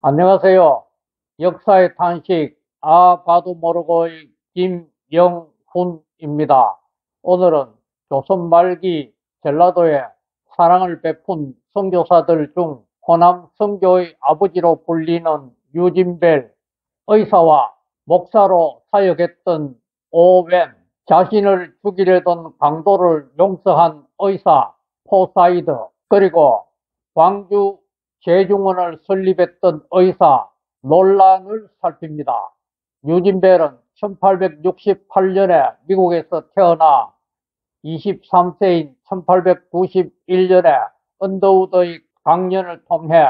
안녕하세요. 역사의 탄식, 봐도 모르고의 김영훈입니다. 오늘은 조선 말기 전라도에 사랑을 베푼 선교사들 중 호남 선교의 아버지로 불리는 유진벨 의사와 목사로 사역했던 오웬, 자신을 죽이려던 강도를 용서한 의사 포사이드, 그리고 광주 제중원을 설립했던 의사 논란을 살핍니다. 유진벨은 1868년에 미국에서 태어나 23세인 1891년에 언더우드의 강연을 통해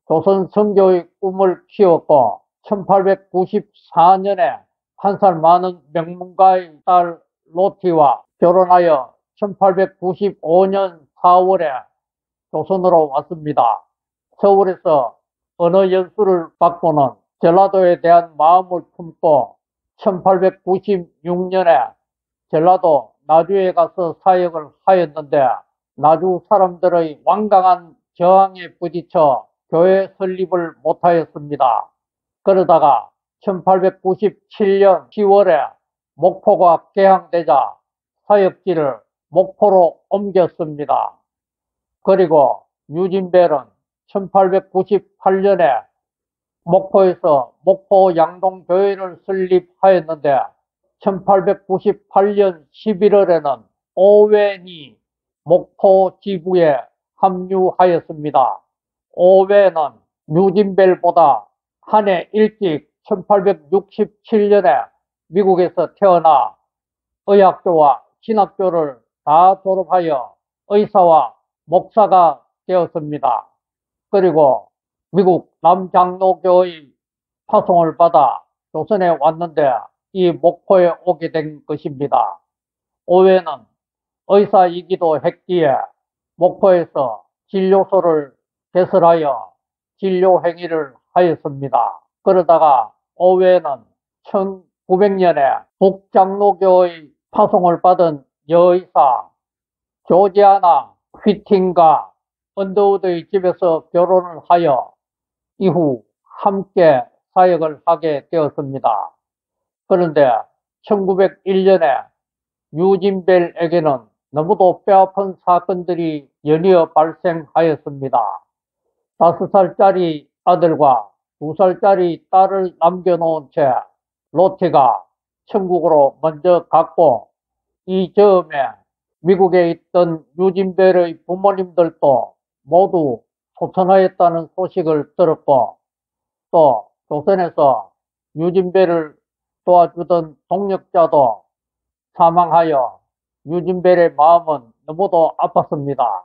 조선 선교의 꿈을 키웠고 1894년에 한 살 많은 명문가의 딸 로티와 결혼하여 1895년 4월에 조선으로 왔습니다. 서울에서 언어 연수를 받고는 전라도에 대한 마음을 품고 1896년에 전라도 나주에 가서 사역을 하였는데, 나주 사람들의 완강한 저항에 부딪혀 교회 설립을 못하였습니다. 그러다가 1897년 10월에 목포가 개항되자 사역지를 목포로 옮겼습니다. 그리고 유진벨은 1898년에 목포에서 목포 양동교회를 설립하였는데 1898년 11월에는 오웬이 목포 지부에 합류하였습니다. 오웬은 유진벨보다 한 해 일찍 1867년에 미국에서 태어나 의학교와 신학교를 다 졸업하여 의사와 목사가 되었습니다. 그리고 미국 남장로교의 파송을 받아 조선에 왔는데 이 목포에 오게 된 것입니다. 오웬은 의사이기도 했기에 목포에서 진료소를 개설하여 진료 행위를 하였습니다. 그러다가 오웬은 1900년에 북장로교의 파송을 받은 여의사 조지아나 휘팅과 언더우드의 집에서 결혼을 하여 이후 함께 사역을 하게 되었습니다. 그런데 1901년에 유진벨에게는 너무도 뼈아픈 사건들이 연이어 발생하였습니다. 5살짜리 아들과 2살짜리 딸을 남겨놓은 채 로티가 천국으로 먼저 갔고, 이 즈음에 미국에 있던 유진벨의 부모님들도 모두 소천하였다는 소식을 들었고, 또 조선에서 유진벨을 도와주던 동력자도 사망하여 유진벨의 마음은 너무도 아팠습니다.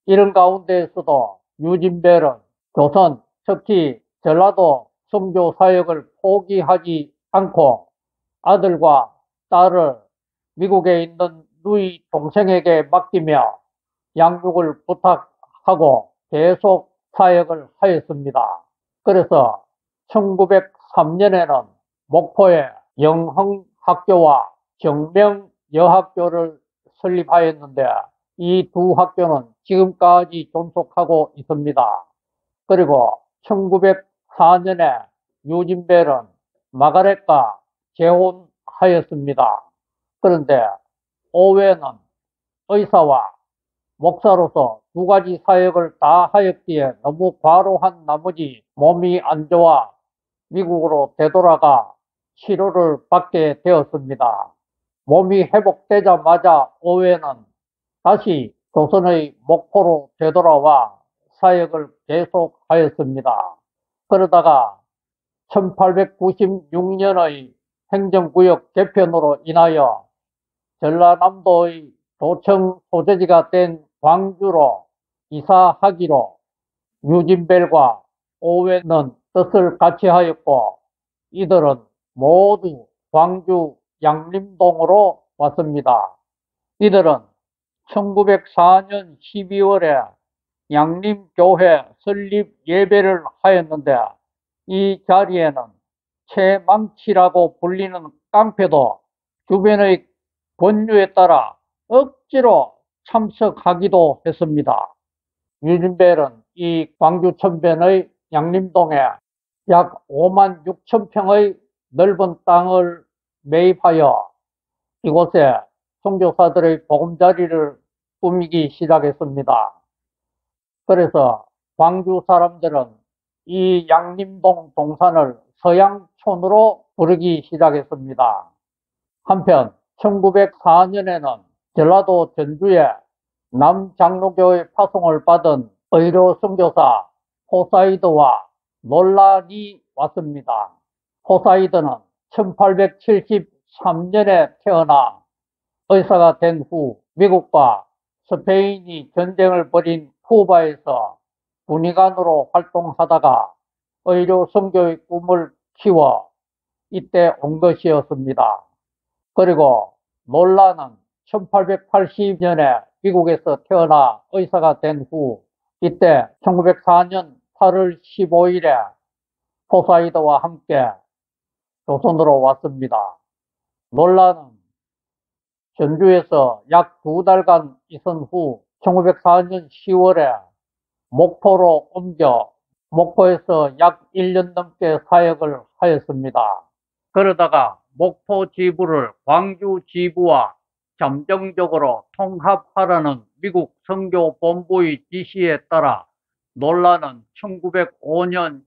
이런 가운데에서도 유진벨은 조선, 특히 전라도 선교 사역을 포기하지 않고 아들과 딸을 미국에 있는 누이 동생에게 맡기며 양육을 부탁하고 계속 사역을 하였습니다. 그래서 1903년에는 목포에 영흥학교와 정명여학교를 설립하였는데 이 두 학교는 지금까지 존속하고 있습니다. 그리고 1904년에 유진벨은 마가렛과 재혼하였습니다. 그런데 오웬은 의사와 목사로서 두 가지 사역을 다 하였기에 너무 과로한 나머지 몸이 안 좋아 미국으로 되돌아가 치료를 받게 되었습니다. 몸이 회복되자마자 오웬은 다시 조선의 목포로 되돌아와 사역을 계속하였습니다. 그러다가 1896년의 행정구역 개편으로 인하여 전라남도의 도청 소재지가 된 광주로 이사하기로 유진벨과 오웬은 뜻을 같이 하였고, 이들은 모두 광주 양림동으로 왔습니다. 이들은 1904년 12월에 양림교회 설립 예배를 하였는데, 이 자리에는 채망치라고 불리는 깡패도 주변의 권유에 따라 억지로 참석하기도 했습니다. 유진벨은 이 광주천변의 양림동에 약 5만 6천 평의 넓은 땅을 매입하여 이곳에 선교사들의 보금자리를 꾸미기 시작했습니다. 그래서 광주 사람들은 이 양림동 동산을 서양촌으로 부르기 시작했습니다. 한편 1904년에는 전라도 전주에 남장로교회 파송을 받은 의료 선교사 포사이드와 논란이 왔습니다. 포사이드는 1873년에 태어나 의사가 된 후 미국과 스페인이 전쟁을 벌인 쿠바에서 군의관으로 활동하다가 의료 선교의 꿈을 키워 이때 온 것이었습니다. 그리고 논란은 1880년에 미국에서 태어나 의사가 된 후 이때 1904년 8월 15일에 포사이드와 함께 조선으로 왔습니다. 논란은 전주에서 약 2달간 있은 후 1904년 10월에 목포로 옮겨 목포에서 약 1년 넘게 사역을 하였습니다. 그러다가 목포 지부를 광주 지부와 잠정적으로 통합하라는 미국 선교본부의 지시에 따라 논란은 1905년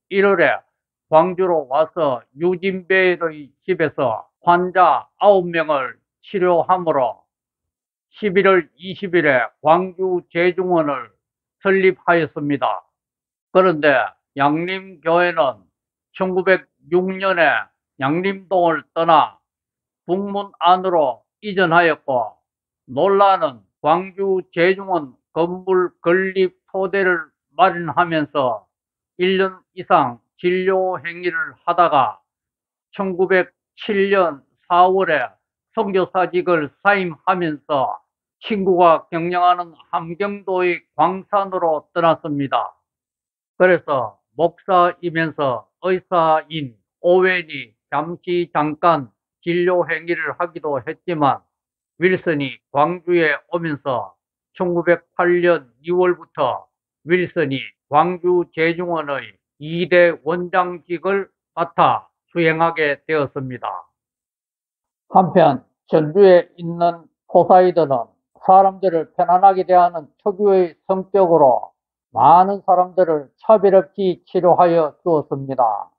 11월에 광주로 와서 유진배의 집에서 환자 9명을 치료하므로 11월 20일에 광주 제중원을 설립하였습니다. 그런데 양림교회는 1906년에 양림동을 떠나 북문 안으로 이전하였고 논란은 광주 제중원 건물 건립 토대를 마련하면서 1년 이상 진료 행위를 하다가 1907년 4월에 선교사직을 사임하면서 친구가 경영하는 함경도의 광산으로 떠났습니다. 그래서 목사이면서 의사인 오웬이 잠깐 진료 행위를 하기도 했지만 윌슨이 광주에 오면서 1908년 2월부터 윌슨이 광주 제중원의 2대 원장직을 맡아 수행하게 되었습니다. 한편 전주에 있는 포사이드는 사람들을 편안하게 대하는 특유의 성격으로 많은 사람들을 차별 없이 치료하여 주었습니다.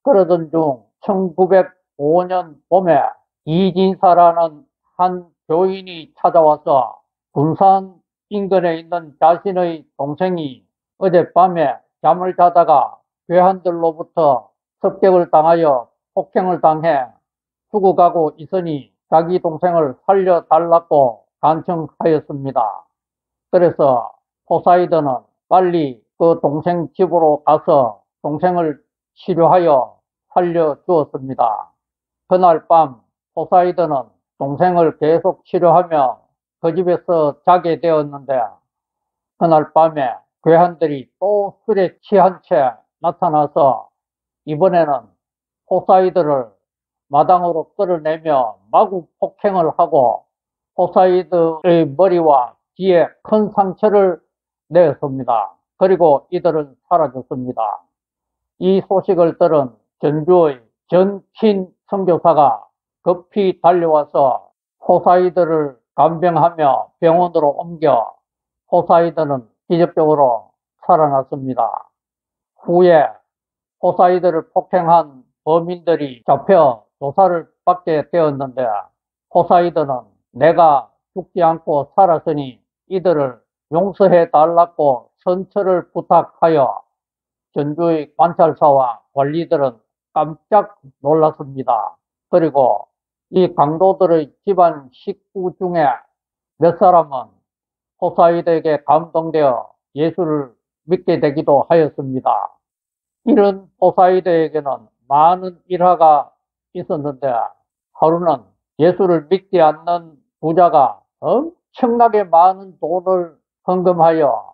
그러던 중 1905년 봄에 이진사라는 한 교인이 찾아와서 군산 인근에 있는 자신의 동생이 어젯밤에 잠을 자다가 괴한들로부터 습격을 당하여 폭행을 당해 죽어가고 있으니 자기 동생을 살려달라고 간청하였습니다. 그래서 포사이드는 빨리 그 동생 집으로 가서 동생을 치료하여 살려주었습니다. 그날 밤 포사이드는 동생을 계속 치료하며 그 집에서 자게 되었는데 그날 밤에 괴한들이 또 술에 취한 채 나타나서 이번에는 포사이드를 마당으로 끌어내며 마구 폭행을 하고 포사이드의 머리와 귀에 큰 상처를 내었습니다. 그리고 이들은 사라졌습니다. 이 소식을 들은 전주의 전킨 선교사가 급히 달려와서 포사이드를 간병하며 병원으로 옮겨 포사이드는 기적적으로 살아났습니다. 후에 포사이드를 폭행한 범인들이 잡혀 조사를 받게 되었는데 포사이드는 내가 죽지 않고 살았으니 이들을 용서해 달라고 선처를 부탁하여 전주의 관찰사와 관리들은 깜짝 놀랐습니다. 그리고 이 강도들의 집안 식구 중에 몇 사람은 포사이드에게 감동되어 예수를 믿게 되기도 하였습니다. 이런 포사이드에게는 많은 일화가 있었는데 하루는 예수를 믿지 않는 부자가 엄청나게 많은 돈을 헌금하여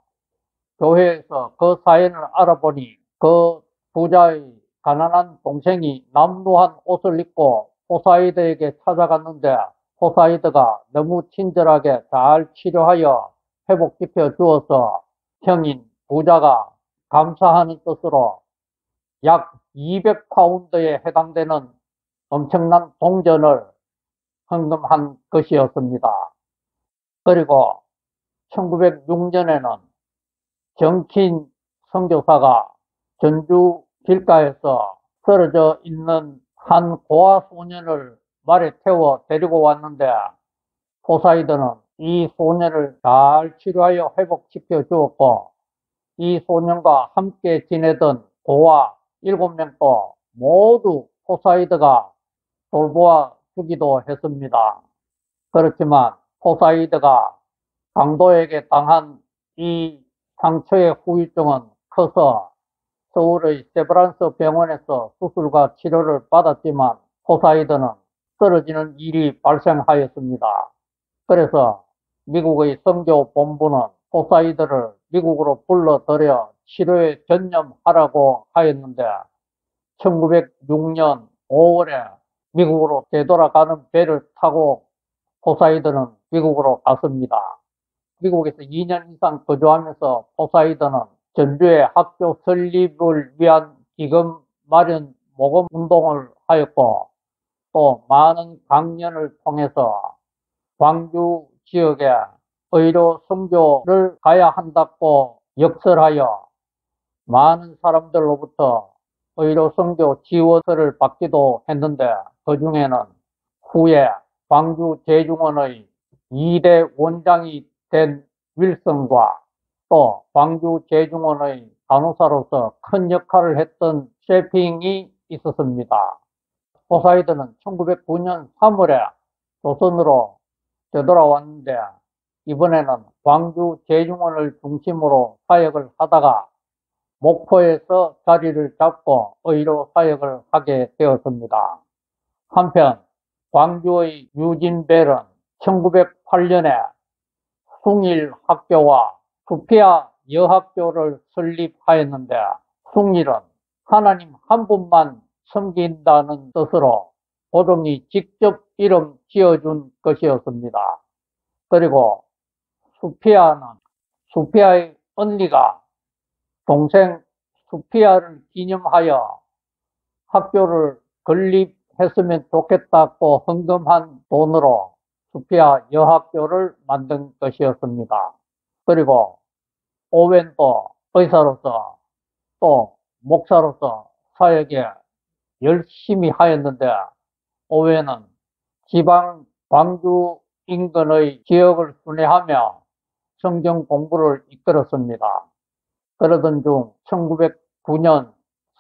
교회에서 그 사연을 알아보니 그 부자의 가난한 동생이 남루한 옷을 입고 포사이드에게 찾아갔는데 포사이드가 너무 친절하게 잘 치료하여 회복시켜 주어서 형인 부자가 감사하는 뜻으로 약 200파운드에 해당되는 엄청난 동전을 헌금한 것이었습니다. 그리고 1906년에는 정킨 선교사가 전주 길가에서 쓰러져 있는 한 고아 소년을 말에 태워 데리고 왔는데, 포사이돈은 이 소년을 잘 치료하여 회복시켜 주었고, 이 소년과 함께 지내던 고아 7명도 모두 포사이드가 돌보아 주기도 했습니다. 그렇지만 포사이드가 강도에게 당한 이 상처의 후유증은 커서 서울의 세브란스 병원에서 수술과 치료를 받았지만 포사이드는 쓰러지는 일이 발생하였습니다. 그래서 미국의 선교 본부는 포사이드를 미국으로 불러들여 치료에 전념하라고 하였는데, 1906년 5월에 미국으로 되돌아가는 배를 타고 포사이드는 미국으로 갔습니다. 미국에서 2년 이상 거주하면서 포사이드는 전주의 학교 설립을 위한 기금 마련 모금 운동을 하였고, 또 많은 강연을 통해서 광주 지역에 의료 선교를 가야 한다고 역설하여 많은 사람들로부터 의료 선교 지원서를 받기도 했는데, 그 중에는 후에 광주 재중원의 2대 원장이 된 윌슨과 또 광주 재중원의 간호사로서 큰 역할을 했던 셰핑이 있었습니다. 포사이드는 1909년 3월에 조선으로 되돌아왔는데, 이번에는 광주 재중원을 중심으로 사역을 하다가 목포에서 자리를 잡고 의료 사역을 하게 되었습니다. 한편 광주의 유진벨은 1908년에 숭일학교와 수피아 여학교를 설립하였는데, 숭일은 하나님 한 분만 섬긴다는 뜻으로 고종이 직접 이름 지어준 것이었습니다. 그리고 수피아의 언니가 동생 수피아를 기념하여 학교를 건립했으면 좋겠다고 헌금한 돈으로 수피아 여학교를 만든 것이었습니다. 그리고 오웬도 의사로서 또 목사로서 사역에 열심히 하였는데, 오웬은 지방 광주 인근의 지역을 순회하며 성경 공부를 이끌었습니다. 그러던 중 1909년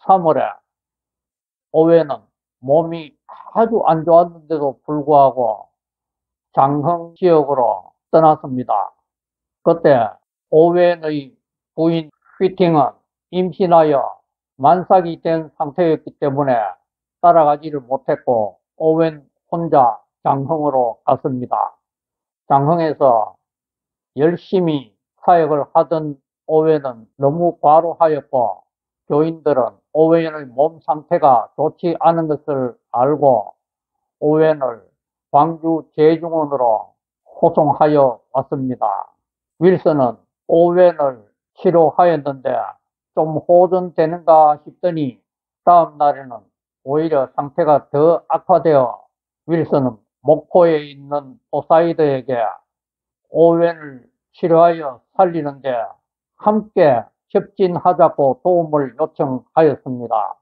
3월에 오웬은 몸이 아주 안 좋았는데도 불구하고 장흥 지역으로 떠났습니다. 그때 오웬의 부인 휘팅은 임신하여 만삭이 된 상태였기 때문에 따라가지를 못했고, 오웬 혼자 장흥으로 갔습니다. 장흥에서 열심히 사역을 하던 오웬은 너무 과로하였고, 교인들은 오웬의 몸 상태가 좋지 않은 것을 알고 오웬을 광주 재중원으로 호송하여 왔습니다. 윌슨은 오웬을 치료하였는데 좀 호전되는가 싶더니 다음 날에는 오히려 상태가 더 악화되어 윌슨은 목포에 있는 포사이드에게 오웬을 치료하여 살리는데 함께 협진하자고 도움을 요청하였습니다.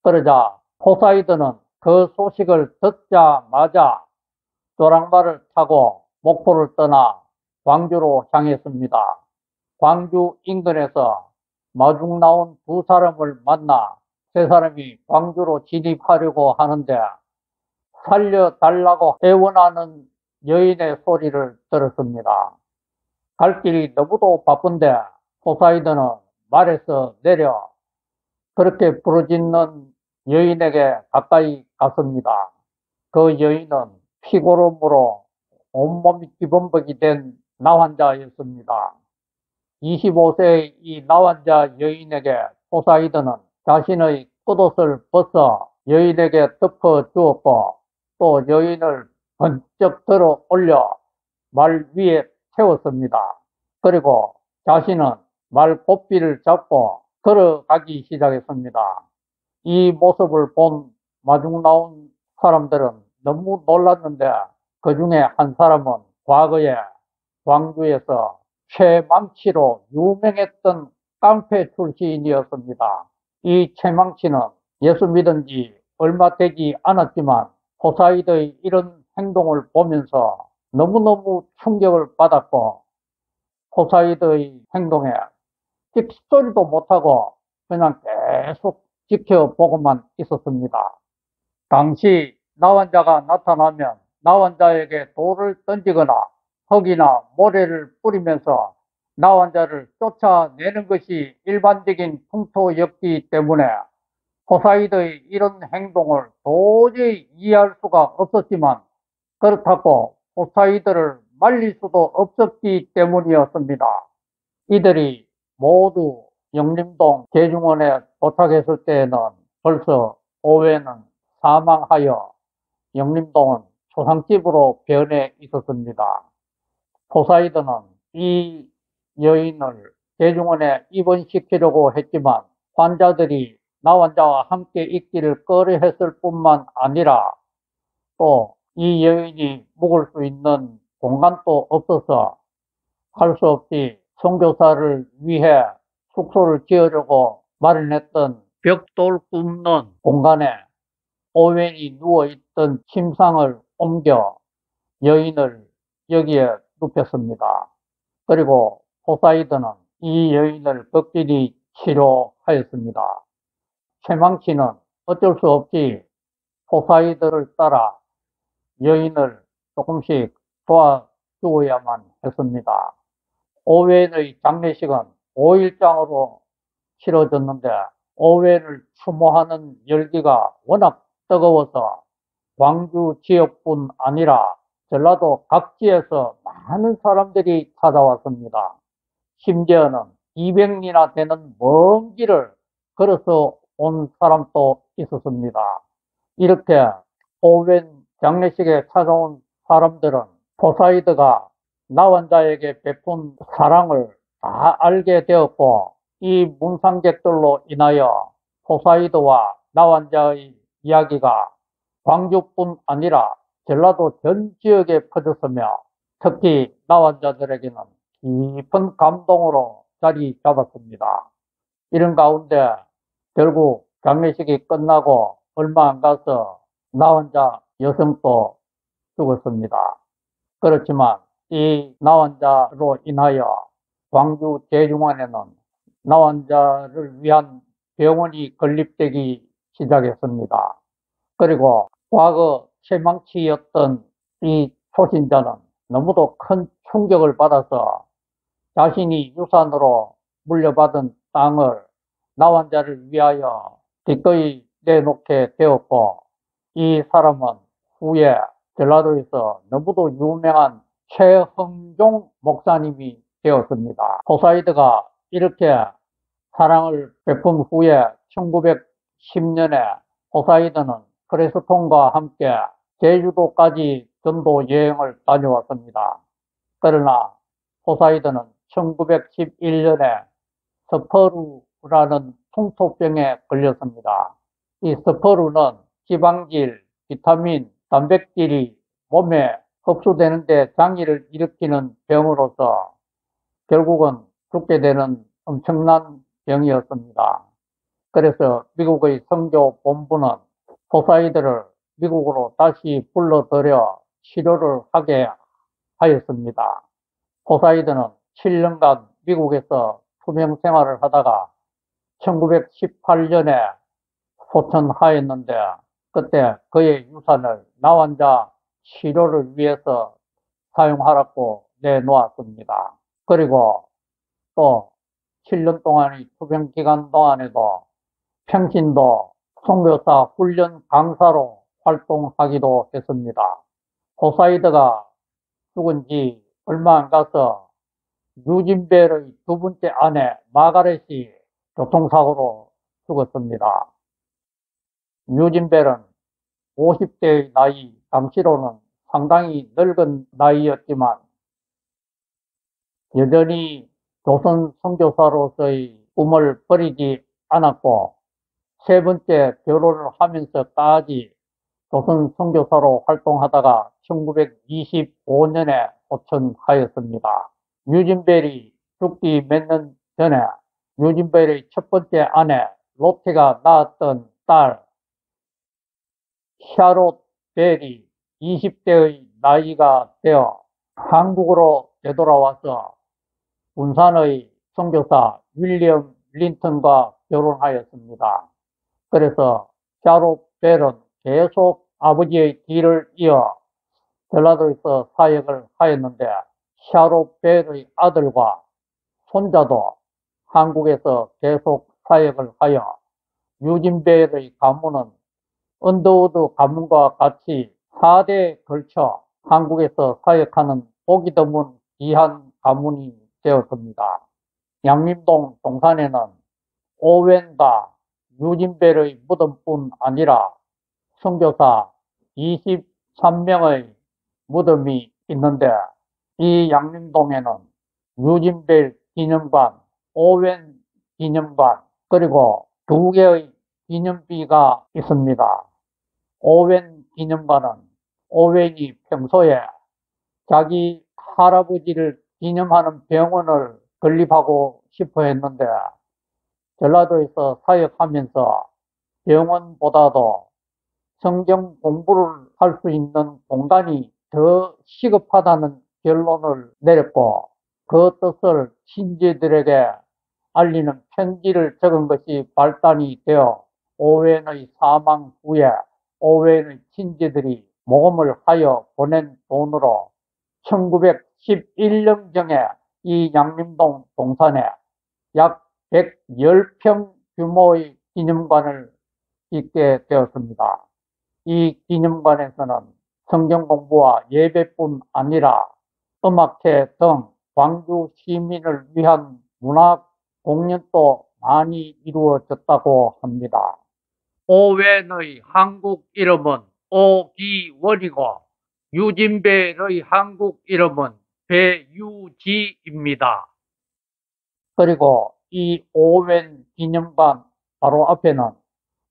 그러자 포사이드는 그 소식을 듣자마자 조랑말을 타고 목포를 떠나 광주로 향했습니다. 광주 인근에서 마중 나온 두 사람을 만나 세 사람이 광주로 진입하려고 하는데, 살려달라고 애원하는 여인의 소리를 들었습니다. 갈 길이 너무도 바쁜데 포사이드는 말에서 내려 그렇게 부르짖는 여인에게 가까이 갔습니다. 그 여인은 피고름으로 온몸이 기범벅이 된 나환자였습니다. 25세의 이 나환자 여인에게 포사이드는 자신의 겉옷을 벗어 여인에게 덮어 주었고, 또 여인을 번쩍 들어 올려 말 위에 태웠습니다. 그리고 자신은 말 고삐를 잡고 걸어가기 시작했습니다. 이 모습을 본 마중 나온 사람들은 너무 놀랐는데 그 중에 한 사람은 과거에 광주에서 최망치로 유명했던 깡패 출신이었습니다. 이 최망치는 예수 믿은 지 얼마 되지 않았지만 포사이드의 이런 행동을 보면서 너무너무 충격을 받았고 포사이드의 행동에 찍소리도 못하고 그냥 계속 지켜보고만 있었습니다. 당시 나환자가 나타나면 나환자에게 돌을 던지거나 흙이나 모래를 뿌리면서 나환자를 쫓아내는 것이 일반적인 풍토였기 때문에 포사이드의 이런 행동을 도저히 이해할 수가 없었지만 그렇다고 포사이드를 말릴 수도 없었기 때문이었습니다. 이들이 모두 영림동 대중원에 도착했을 때에는 벌써 오웨는 사망하여 영림동은 초상집으로 변해 있었습니다. 포사이드는 이 여인을 대중원에 입원시키려고 했지만 환자들이 나환자와 함께 있기를 꺼려했을 뿐만 아니라 또 이 여인이 묵을 수 있는 공간도 없어서 할 수 없이 선교사를 위해 숙소를 지으려고 마련했던 벽돌 굽는 공간에 오웬이 누워있던 침상을 옮겨 여인을 여기에 눕혔습니다. 그리고 포사이드는 이 여인을 극진히 치료하였습니다. 최망치는 어쩔 수 없이 포사이드를 따라 여인을 조금씩 도와주어야만 했습니다. 오웬의 장례식은 5일장으로 치러졌는데 오웬을 추모하는 열기가 워낙 뜨거워서 광주 지역뿐 아니라 전라도 각지에서 많은 사람들이 찾아왔습니다. 심지어는 200리나 되는 먼 길을 걸어서 온 사람도 있었습니다. 이렇게 오웬 장례식에 찾아온 사람들은 포사이드가 나환자에게 베푼 사랑을 다 알게 되었고 이 문상객들로 인하여 포사이드와 나환자의 이야기가 광주뿐 아니라 전라도 전 지역에 퍼졌으며 특히 나환자들에게는 깊은 감동으로 자리 잡았습니다. 이런 가운데 결국 장례식이 끝나고 얼마 안 가서 나환자 여성도 죽었습니다. 그렇지만 이 나환자로 인하여 광주 대중원에는 나환자를 위한 병원이 건립되기 시작했습니다. 그리고 과거 최망치였던 이 초신자는 너무도 큰 충격을 받아서 자신이 유산으로 물려받은 땅을 나환자를 위하여 기꺼이 내놓게 되었고 이 사람은 후에 전라도에서 너무도 유명한 최흥종 목사님이 되었습니다. 포사이드가 이렇게 사랑을 베푼 후에 1910년에 포사이드는 크레스톤과 함께 제주도까지 전도 여행을 다녀왔습니다. 그러나 포사이드는 1911년에 스퍼루라는 풍토병에 걸렸습니다. 이 스퍼루는 지방질, 비타민, 단백질이 몸에 흡수되는데 장애를 일으키는 병으로서 결국은 죽게 되는 엄청난 병이었습니다. 그래서 미국의 선교 본부는 포사이드를 미국으로 다시 불러들여 치료를 하게 하였습니다. 포사이드는 7년간 미국에서 투병 생활을 하다가 1918년에 소천하였는데 그때 그의 유산을 나환자 치료를 위해서 사용하라고 내놓았습니다. 그리고 또 7년 동안의 투병 기간 동안에도 평신도 선교사 훈련 강사로 활동하기도 했습니다. 포사이드가 죽은 지 얼마 안 가서 유진벨의 두 번째 아내 마가렛이 교통사고로 죽었습니다. 유진벨은 50대의 나이, 당시로는 상당히 늙은 나이였지만 여전히 조선 선교사로서의 꿈을 버리지 않았고 세 번째 결혼을 하면서까지 조선 선교사로 활동하다가 1925년에 소천하였습니다. 유진벨이 죽기 몇 년 전에 유진벨의 첫 번째 아내 로테가 낳았던 딸 샤롯 벨이 20대의 나이가 되어 한국으로 되돌아와서 군산의 선교사 윌리엄 린턴과 결혼하였습니다. 그래서 샤롯 벨은 계속 아버지의 뒤를 이어 전라도에서 사역을 하였는데 샤롯 벨의 아들과 손자도 한국에서 계속 사역을 하여 유진벨의 가문은 언더우드 가문과 같이 4대에 걸쳐 한국에서 사역하는 복이 드문 귀한 가문이 되었습니다. 양림동 동산에는 오웬과 유진벨의 무덤뿐 아니라 선교사 23명의 무덤이 있는데 이 양림동에는 유진벨 기념관, 오웬 기념관, 그리고 두 개의 기념비가 있습니다. 오웬 기념관은 오웬이 평소에 자기 할아버지를 기념하는 병원을 건립하고 싶어 했는데 전라도에서 사역하면서 병원보다도 성경 공부를 할 수 있는 공간이 더 시급하다는 결론을 내렸고 그 뜻을 친지들에게 알리는 편지를 적은 것이 발단이 되어 오웬의 사망 후에 오웬의 친지들이 모금을 하여 보낸 돈으로 1911년경에 이 양림동 동산에 약 110평 규모의 기념관을 짓게 되었습니다. 이 기념관에서는 성경 공부와 예배뿐 아니라 음악회 등 광주 시민을 위한 문화 공연도 많이 이루어졌다고 합니다. 오웬의 한국 이름은 오기원이고 유진벨의 한국 이름은 배유지입니다. 그리고 이 오웬 기념관 바로 앞에는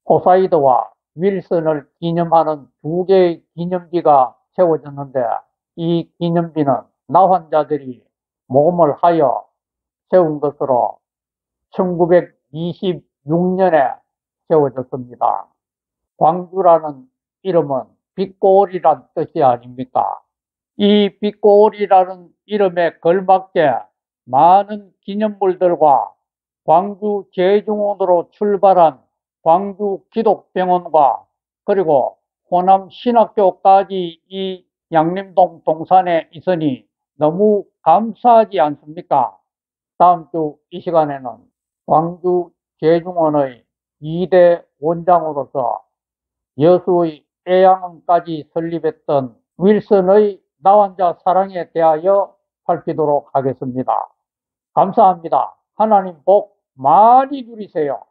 포사이드와 윌슨을 기념하는 두 개의 기념비가 세워졌는데 이 기념비는 나환자들이 모금을 하여 세운 것으로 1926년에 세워졌습니다. 광주라는 이름은 빛골이란 뜻이 아닙니까? 이 빛골이라는 이름에 걸맞게 많은 기념물들과 광주 제중원으로 출발한 광주 기독병원과 그리고 호남 신학교까지 이 양림동 동산에 있으니 너무 감사하지 않습니까? 다음 주 이 시간에는 광주 제중원의 2대 원장으로서 여수의 애양원까지 설립했던 윌슨의 나환자 사랑에 대하여 살피도록 하겠습니다. 감사합니다. 하나님 복 많이 누리세요.